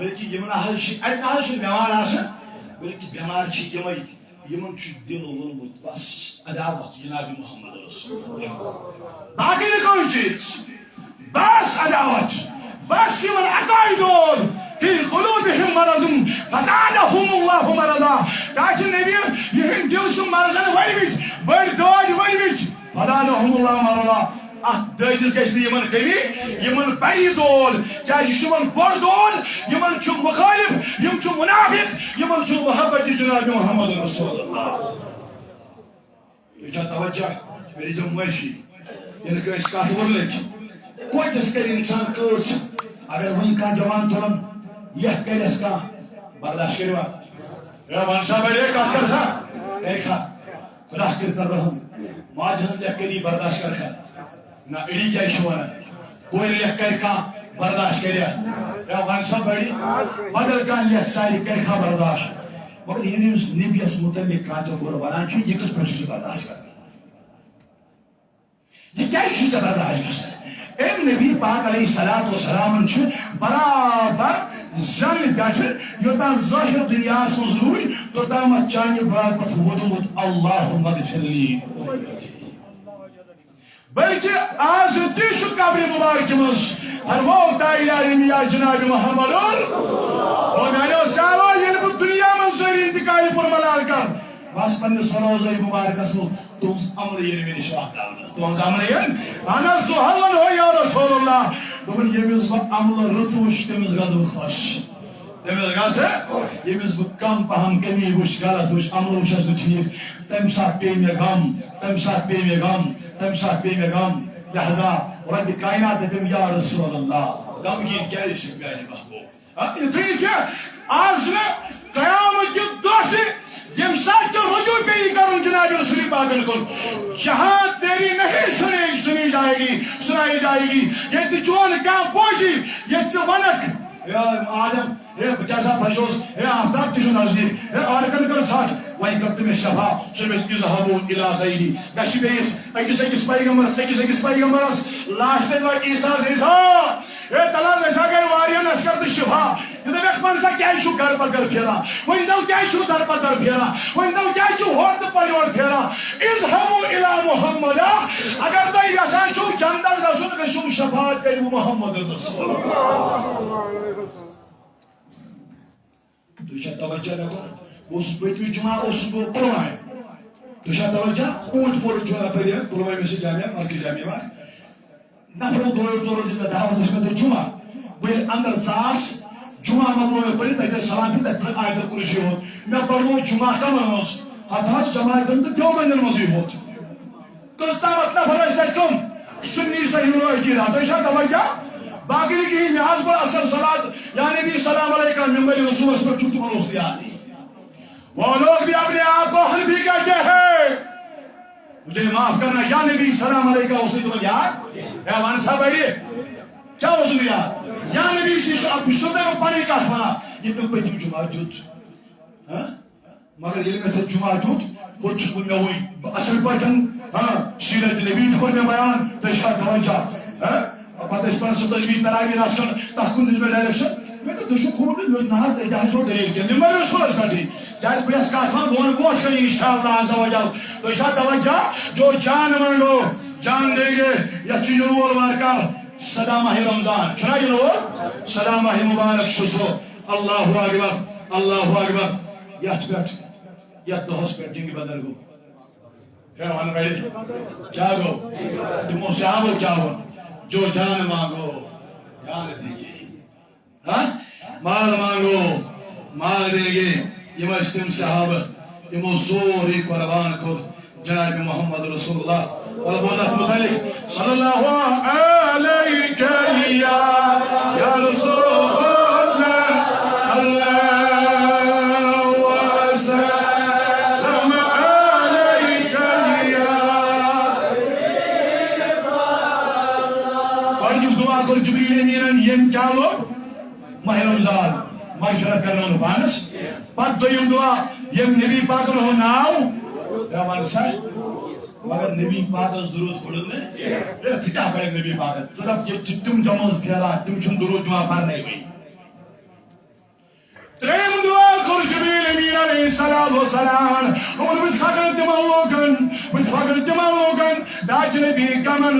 Belki yemin ahal bemar asın, belki bemar yemin şu din olur mu? Bas adavat Cenab-ı Muhammed Resulullah. Bakını koyacağız. Bas adavat. Bas yemin akaidol. Fi kulubihim maradum. Fazalahumullahu marada. Lakin Nebi yemin diyorsun marazanı vaybit. Böyle doğru vaybit. Fazalahumullahu marada. Ah döyüz geçti yemin kemi, yemin bayi dol, kâji şuman bor dol, yemin çum muhalif, yemin çum münafik, yemin çum muhabbeti Cenab-ı Muhammed Resulullah. Yüce tavacca, vereceğim meşi, yani ki eskâhı vurlek, koy tezker insan kırs, agar vın kan cavan tolun, yeh gel eskâh, bardaş keri var. Ya vanşa böyle kahkarsa, ekha, kudah kirtar rahım, maacının yeh geri bardaş karka. Na iri jai shwana koi lek kar ka bardash kariya ya vansa badi badal kan lek sai kar ka bardash magar yeni nebiyas mutallik kaça gora baran chu yekut pachhu bardash kar ye kya chu bardash em nebi pak alayhi salatu wassalam chu barabar zan gatır yodan zahir dünya sozluy to damat chani barabat wudumut Allahumma gfirli Belki azıttı şu kabri mübarekimiz. Her vakta ilahi ya Cenab-ı Muhammed'un. O yani o sağlığa yeni bu dünyamın üzeri intikali kurmalar kar. Vaspanı sana üzeri mübarekası bu. Tums amrı yeni beni şahtarlı. Tums amrı yeni. Ana zuhallan o ya Resulullah. Bugün yemiz bu amrı rıtımış temiz gadı hoş. Temiz gazı. Yemiz bu kam paham kemi buş galat buş amrı uçası çiğir. Temsak beyme gam. Temsak beyme gam. Temsak beyme gam. Lahza. Rabbi kainat dedim ya Resulallah. Gam giyip gelişim yani mahbub. Yeter ki ağzını kıyametçi dörtü yemsakça rücu peyi karun Cenab-ı Resulü Pak'ın kul. Şahat deri nehi sunayi jayegi. Yetti çoğun kam boji. Yetti vanak. Ya Adem, ya bıçasa paşoz, ya aptak kişi nazir, ya arkan kal saç, vay kattım şafa, şebes izhabu ila gayri. Beşi beyiz, 8 peygamber, 8 peygamber, laşte ve İsa اے تلاز ایسا گئے واریان Oscar تو شفا یہ دے وقت سا کیا چھو گھر پر گھر پھیرا وہی نو کیا چھو در پر در پھیرا وہی نو کیا چھو ہورد پر ہورد پھیرا اذهبوا الى محمد اگر تو یسان چھو جنت رسول گشو شفاعت کرو محمد رسول تو یہ توجہ لگو اس بیتوی جمعہ اس کو پروائے تو یہ توجہ اونٹ پور جو اپریہ پروائے میں سے جامعہ مرکی جامعہ نفر دوئے زورو جس میں دعوت اس میں تو جمعہ بھئی اندر ساس جمعہ مبرو میں پڑی تاکہ سلام بھی تک آیت الکرسی ہو میں پڑھو جمعہ کا منوز حتاج جماعتن تو جو میں نرمزی ہوت کستاوت نفر ایسا کم سنی صحیح رو اجیرہ تو یہ توجہ باقی کی نماز پر اثر صلاة یعنی بھی سلام علیکم ممبر رسول اس پر چھوٹی ملوز دیا دی وہ لوگ بھی اپنے آپ کو حنفی کہتے ہیں مجھے معاف کرنا یا نبی سلام علیکم اس نے تو یاد اے وان صاحب آئیے کیا اس نے یاد یا نبی شیش آپ شدے کو پانی کا خوانا یہ تو پہتیم جمعہ جوت مگر یہ میں سے جمعہ جوت اور چھکن میں ہوئی اصل پرچن سیرت نبی کھول میں بیان تشہر توجہ پتہ اس پر سب تجوید تراغی راسکن تحکن دس میں ڈائریکشن میں تو دشو کھوڑ میں نوز نحاز دے جہاز جو دلیل کیا نمبر رسول اس کرتی جائے پیس کاتفان گون گوش کریں انشاءاللہ عز و جل تو اشارت توجہ جو جان منڈو جان دے گے یا چیزن وول مارکر صدا ماہ رمضان چنائی لو صدا ماہ مبارک شسو اللہ اکبر اللہ اکبر یاد پیٹ یاد دوہس پیٹ جنگی بدر گو پھر وہاں غیری کیا گو تمہوں سے آبو کیا ہو جو جان مانگو جان دے گے مال مانگو مال دے گے یہ مجتم صحابہ یہ موزوری قربان کو جناب محمد رسول اللہ والبوزات متعلق صلی اللہ علیہ یا رسول اللہ اللہ وسلم علیہ اور جو دعا کر جبریل امینن یم چالو ماہ رمضان معاشرت کرنا ہوں پانس پت دویم دعا یم نبی پاک رہو ناو دیوان سائی مگر نبی پاک اس درود پڑھنے یہ سکا پڑھے نبی پاک صدف تم جمعز کھیلا تم چون درود دعا پڑھنے ہوئی تریم دعا کر جبریل امین علیہ السلام اور بتخاکر دماغوکن داج نبی کمن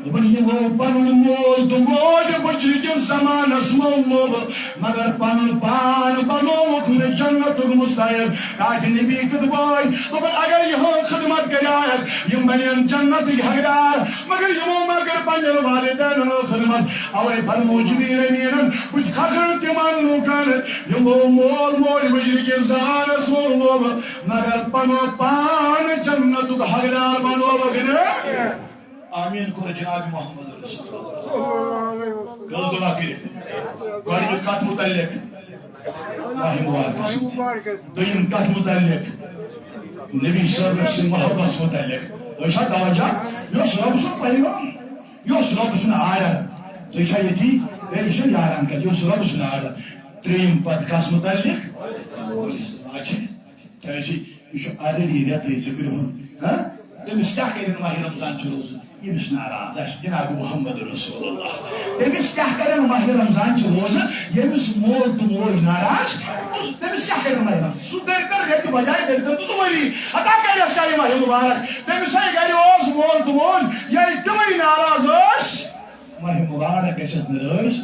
یمن یہ وہ پنن مول تو گوڑ بچری کے زمان اسمو مگر پنن پان بنوک میں جنت مستعد تاج نبی کتبائی مگر اگر یہ خدمت کریائے یم بنین جنت حقدار مگر یمو مگر پنجر والدین خدمت اوے فرمو جبریل امین کچھ خاکر تمان لوکن یمو مول بچری کے زمان اسمو مگر پنن پان جنت حقدار بنوک نے آمین کو جناب محمد رسول اللہ گل دعا کرے گوڑی میں کات متعلق ماہ مبارک دویم کات متعلق نبی صلی اللہ علیہ وسلم محبت متعلق تو اشار توجہ یہ سراب سن پیغام یہ سراب سن آیا تو اشار یہ تھی اشار یاران کا یہ سراب سن آیا تریم پت کاس متعلق آچھے کیسی اشار آرڈی ریاتی ذکر ہوں تمس کیا کرن ماہ رمضان چھ روزہ یمس ناراض آس جناب محمد رسول اللہ تمس کیا کرن ماہ رمضان چھ روزہ یمس مول تو مول ناراض تمس کیا کرن ماہ رمضان سو دیر کر گئے بجائے دیر تو سوئی عطا کر اس کا ماہ مبارک تمس ہے گئے اوس مول تو مول یہ تمئی ناراض اس ماہ مبارک اس ناراض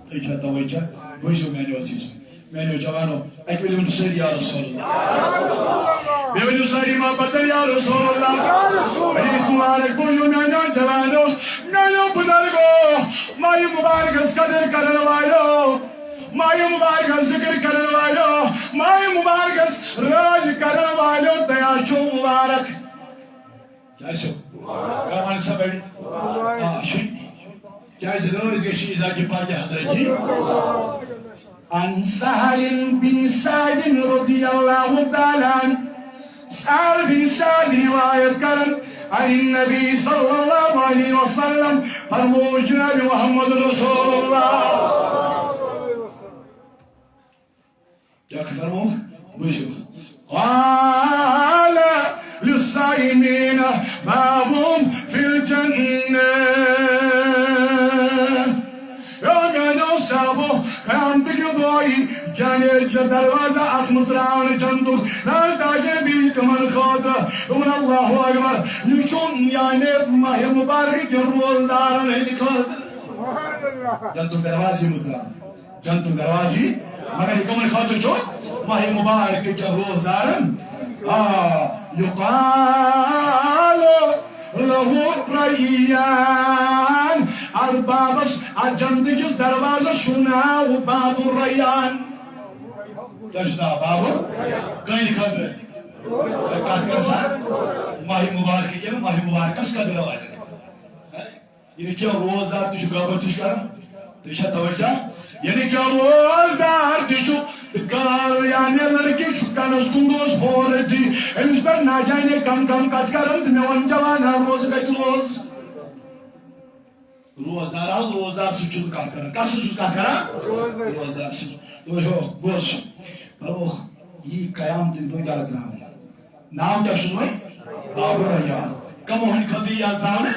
تو یہ توجہ بوزو میں نے عزیز میں نے جوانو ایک ویلون سید یا رسول اللہ بیویو ساری محبت یا رسول اللہ میری سوارک بوزو میں نے جوانو نایو بزرگو مائی مبارک اس قدر کرن والو مائی مبارک اس ذکر کرن والو مائی مبارک اس راج کرن والو تیاشو مبارک کیا شو کامان سبڑی آشن کیا ضرور گشی ازاکی پاکی حضرت جی عن سهل بن سعد رضي الله تعالى عنه سهل بن سعد رواية كان عن النبي صلى الله عليه وسلم فرموا جناب محمد رسول الله كيف فرموا بوجه قال للصائمين باب في الجنة قیامت کی دعائی جانے دروازہ اخمصران جنتک نال تاجر بیج کمن خاطر تمن اللہ اکبر یہ چون یعنی ماہ مبارک کے روزدارن ہند خاطر جنتک دروازی مطلب جنتک دروازی مگر یہ کمن خاطر چون ماہ مبارک کے روزدارن يقال له ريان البابس الجندج دروازة شنا وباب الريان تجدا باب كاين خبر كاتكر صار ماهي مبارك كده ماهي مبارك كس کا دروازہ یہ کیا روزدار تشو گابر تشکارم تشا توجہ یعنی کیا روزدار تشو کار یعنی لڑکی چھکانس کندوس پورتی امس پر نہ جانے کم کم کت کرم تو میون جوانا روز گئی روز روزدار سچ کت کران کس سچ کت کران روزدار سچ تو ہو گوش پرو یہ قیامت دو غلط نام کیا سنوئی باب ریان کم ہن کھدی یا تانے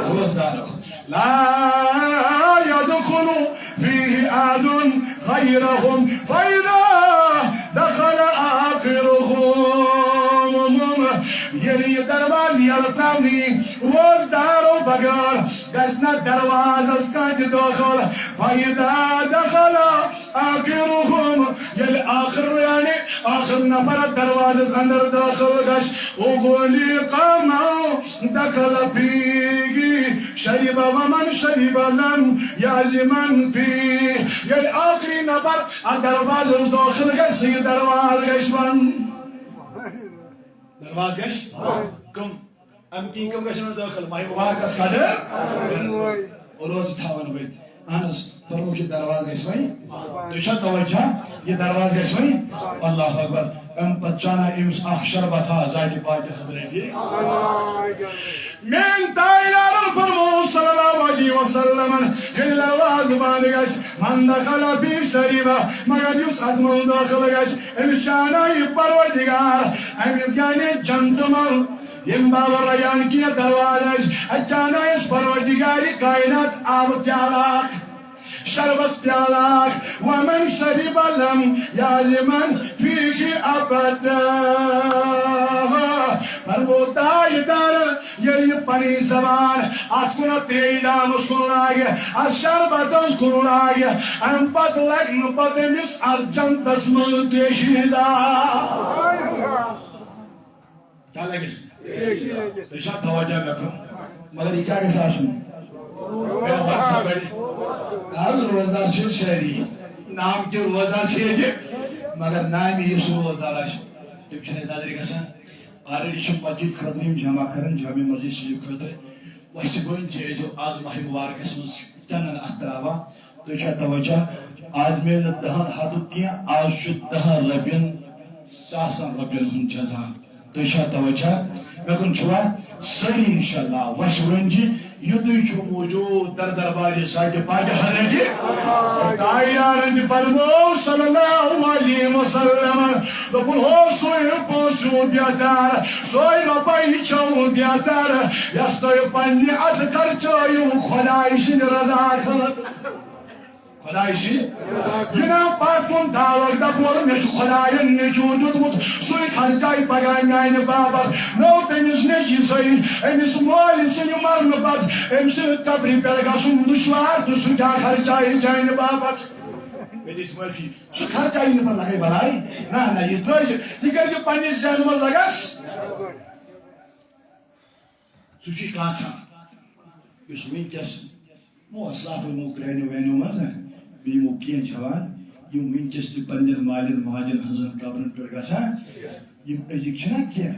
روزدار لا يدخل فيه أحد غيرهم فإذا دخل آخرهم یعنی دروازی یلتانی روزدارو بگر گسنا دروازه اسکانت داخل فإذا دخل آخرهم یعنی آخر یعنی آخر نفر دروازه اندر داخل گش اغلق ما دخل فيه شرب ومن شرب لم يعزمن فيه یعنی آخری نفر دروازه داخل گش دروازه گش من دروازه گش کم امکی کم گشن داخل ماہی مبارک اس قدر اور روز تھاون بھئی انس پرو کی دروازه گش بھئی تو شت توجہ یہ دروازه گش بھئی اللہ اکبر ام پچانا امس اخ شربتہ ذات پاک حضرت جی من تايلار الفرمو صلى الله عليه وسلم إلا الواجبان يش من دخل في شريبة ما قد يسعد من داخل يش إمشانا يبرو ديگار إمكاني جنتمال ينبال الريان كي دروالش أجانا يسبرو ديگاري كائنات آب تيالاك شربت پیالاک ومن شرب لم یعلمن فیک ابدا مربوطہ یہ دار یہ پری زبان اتکنا تیلا مسکن لاگے الشربت مسکن لاگے ام پت لگن پت مس الجنت اسمل تیشیزا کیا لگے تشاہ توجہ میں مگر یہ کیا کسا سن میرا بات سا بڑی آج روزدار چھل شہری نام کے روزدار چھل مگر نامی یہ روزدار آش تم چھنے دادری گسان آریڈی چھو مسجد خطریم جمع کرن جامع مسجد شریف خطر ویسے گوئن چھے جو آج ماہی مبارک اسمس چنن احترابا تو چھا توجہ آج میں نے دہن حدود کیا آج شد دہن ربین ساسن ربین ہن جزا تو چھا توجہ میں کن چھوا سری انشاءاللہ وشورن جی یدوی چھو موجود در درباری ساتھ پاک حضرت جی تائیارن پرمو صلی اللہ علیہ وسلم لکن ہو سوئی پوسو بیاتار سوئی ربائی چاو بیاتار یستوی پنی ادکر چایو خدایشن رضا خلق خدایشی جناب پاک کن تاور دکور میں چھو خداین نجود دمت سوئی خرچائی پگائی میان بابر نو تیمیز نیجی سوئی امیس مولی سنی مرن بد امس تبری پیلگا سن دشوار تو سو کیا خرچائی جائن بابر میدیس ملفی سو خرچائی نفر لگائی بلائی نا یہ ترویش دیگر جو پانیس جان مز لگاس سوچی کانسا اس میں کس مو اصلاف ملک رہنو وینو مز ہے بیمو کین جوان یم ونکس تہ پنن مالن ماجن ہزن قبرن پر گژھان یم ازک چھنا کیا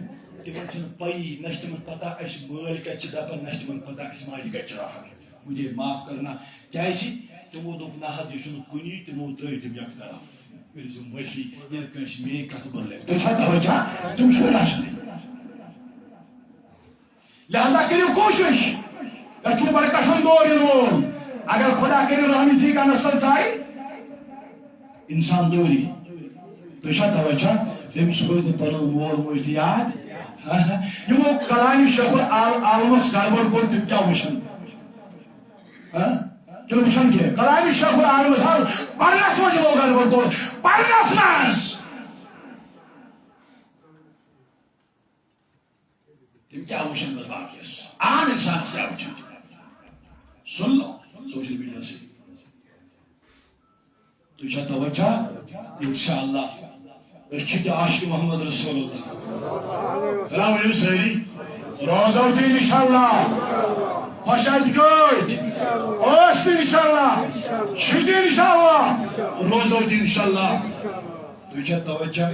تمن چھن پئی نشتمن پتہ اس مال کچ دپن نشتمن پتہ اس ماج کچ رافن مجھے معاف کرنا کیازِ تمو دوپ نہ حد چھن کنی تمو ترٲے تم یک طرف میری زم وشی یل کنش می کت برلے تو چھا توجہ تم چھو راشن لہذا کریو کوشش لچو برکتن دور وول اگر خدا کرے رحمتی کا نسل چاہے انسان دوری تو شاید توجہ تم سوئی پنو مول موج یاد یمو کلانی شیخ العالمس گڑبڑ کور تم کیا وشن چلو بچھن کے کلامی شیخ العالم صاحب پڑھنس مجھ لوگن ورکو پڑھنس مجھ تم کیا وچھن گر باقیس عام انسان کیا وچھن سن لو سوشل میڈیا سے تو چھا توجہ انشاءاللہ اشکی عاشق محمد رسول اللہ سلام علیکم سہری روزہ ہوتی انشاءاللہ خوشحال کوئی اوست انشاءاللہ شدی انشاءاللہ روزہ ہوتی انشاءاللہ تو چھا توجہ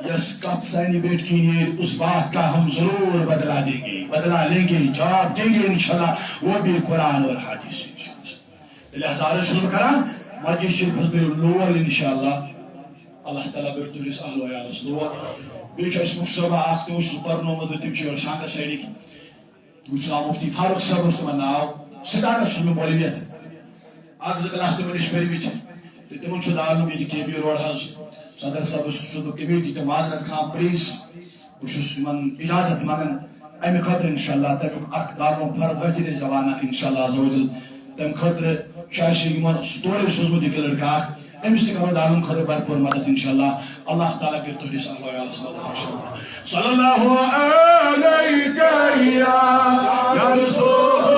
یس کت سانی بیٹ کی نیت اس بات کا ہم ضرور بدلا دیں گے بدلا لیں گے جواب دیں گے انشاءاللہ وہ بھی قرآن اور حدیث انشاءاللہ لہذا رسول کرام مجھے شرف لول انشاءاللہ اللہ تعالیٰ برتو اس اہل و یا رسول بیچ اس مفصبہ آختے اس پرنومد بتیم چیور شانکہ سیڑی کی تو اس نام مفتی فاروق صاحب اس من ناو سکانہ سنو بولیویت آگز کلاس تمہیں نشپری بیچ تو تمہیں چھو دارنو میدی کے بھی روڑ حض صدر صاحب اس چھو کمیٹی کے معذرت خان پریس اس من اجازت مانن ایم خطر انشاءاللہ تم اقداروں پر وجر زبانہ انشاءاللہ عزوجل تم خطر شاشی من سٹوری سوزمو دی لڑکا امس کرو دارن خطر بھرپور مدد انشاءاللہ اللہ تعالیٰ کے تو حصہ ہوا یا رسول اللہ انشاءاللہ صلی اللہ علیہ یا رسول اللہ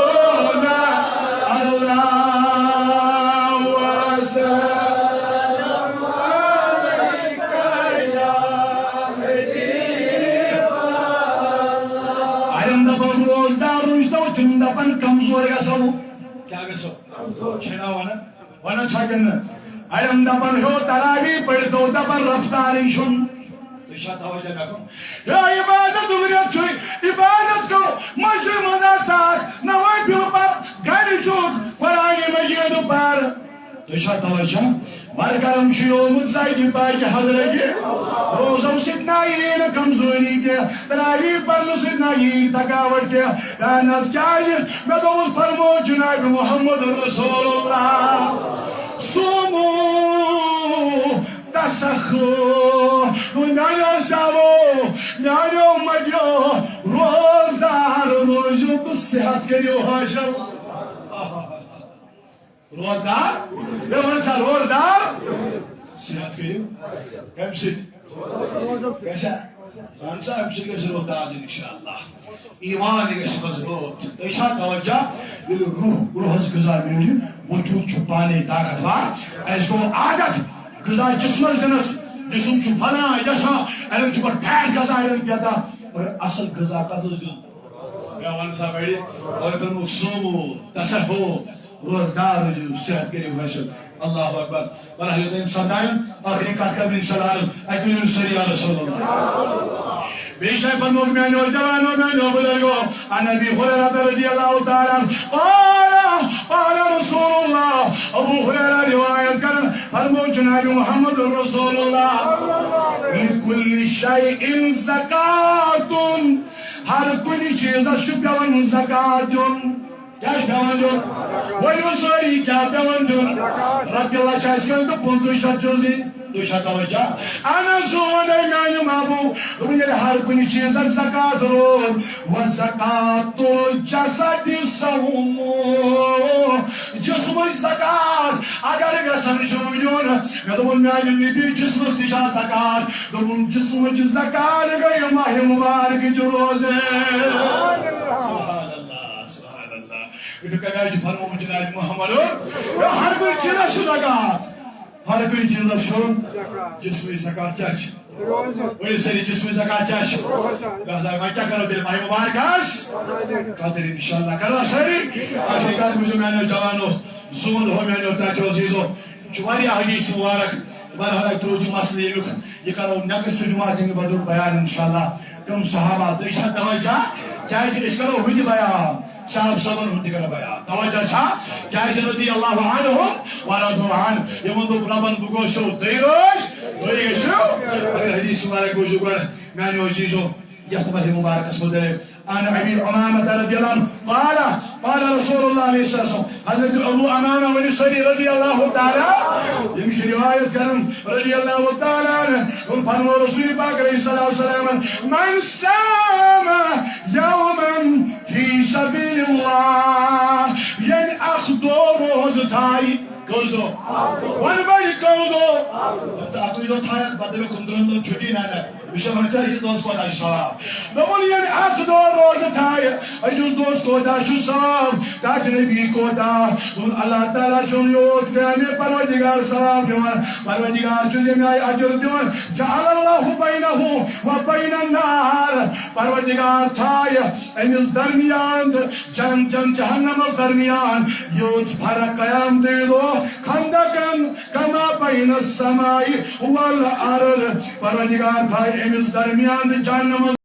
وسلم دپن کمزور گسو کیا گسو چھنا وانا چھاگن ایم دپن ہو تراوی پڑھ دو دپن رفتاری شن اشاہ توجہ نکو یا عبادت اگریت چھوئی عبادت کرو مجھے مزا ساتھ نوائی پیو پر گھر چوک قرآن مجید پر اشاہ توجہ مرکرم شیوم زائد باقی حضرت روزم سدنائی کمزوری کے تراوی پر سدنائی تکاوٹ کے ناس کیائی میں دول فرمو جناب محمد رسول اللہ سومو تسخو نانو ساو نانو مجو روزدار روزو بصحت کریو حاشر روزدار یہ ونسا روزدار صحت کریو کم ست کیسا ونسا ہم سے کیسے روتاز انشاءاللہ ایمان کیسے مضبوط ایشا توجہ روح از غذا میوجی وجود چھپانے طاقتوار ایس کو عادت غذا جسم دنس جسم چھو پھنا یشا علم چھو پر پھیٹ غذا علم کہتا مگر اصل غذا کا تو یا ونسا بیڑی اور تنو سومو تسہو روزگار جو صحت کے لیے ہوئے اللہ اکبر برحل دیم صدائم آخری کات قبل انشاءاللہ اکمیل السری علیہ رسول اللہ بیشہ بندوق میں انہوں جوانوں میں انہوں بلگو عن ابی خریرہ رضی اللہ تعالیٰ قال رسول اللہ ابو خریرہ روایت کرن فرمو جناب محمد رسول اللہ لکل شیئن زکاة ہر کلی چیز شکرون زکاة کیا پیوان دون ویو سوری کیا پیوان دون رب اللہ چاہیس کرن تو پنزوی شد چوزی دوشا توجہ انا سونے میں مابو رویل ہر کنی چیز زکاة رون وزکاة الجسد سومو جسم زکاة اگر گسن شویون میں دون میں نبی جسم سنشا زکاة دون جسم زکاة گئی ماہ مبارک جو روزے سبحان اللہ سبحان اللہ یہ کہا جو فرمو جناب محمد ہر کوئی چیز زکاة ہر کوئی چیز شو جسمی زکاة چاہش وہی سری جسمی زکاة چاہش لہذا میں کیا کرو دل ماہی مبارکاس قادر انشاءاللہ کرو سری آخری کار مجھے میں نے جوانو زون ہو میں نے تاچو عزیزو چواری حدیث مبارک مرحلہ تروجی مسئلے یہ کرو نقص جماعت کے بدر بیان انشاءاللہ تم صحابہ دیشہ توجہ چاہیے اس کرو ہوئی بیان صاحب صبر ہوتی کرنا بیان توجہ چھا چاہیے رضی اللہ عنہ ورضو عنہ یہ مندو بلابن بگوشو دیروش دویشو اگر حدیث مبارک گوشو گر میں نے عزیزو يخطبه مبارك اسمه دليل عن ابي امامه رضي الله عنه قال رسول الله عليه الصلاه والسلام حضرت ابو امامه ونسري رضي الله تعالى يمشي روايه كرم رضي الله تعالى عنه وقال رسول الله عليه الصلاه والسلام من سام يوما في سبيل الله ينأخذ do. One by Kodo. Tato Thai, but they were condemned to Chudina. We shall not tell you those what I saw. No one yet after the was a tire. I use those Koda to some. That may be Koda. Allah Tala Chunios, Granny Parodigal Salam, Parodigal Chujimai Ajurdun, Jahala Hubainahu, Wabaina Nar, Parodigal Tire, and his Darmian, Jan Jahanamas Darmian, Yus Parakayam Dilo, Kandakan, Kama Paina Samai, Walla Aral, Parodigal Tire, and his Darmian, Janam.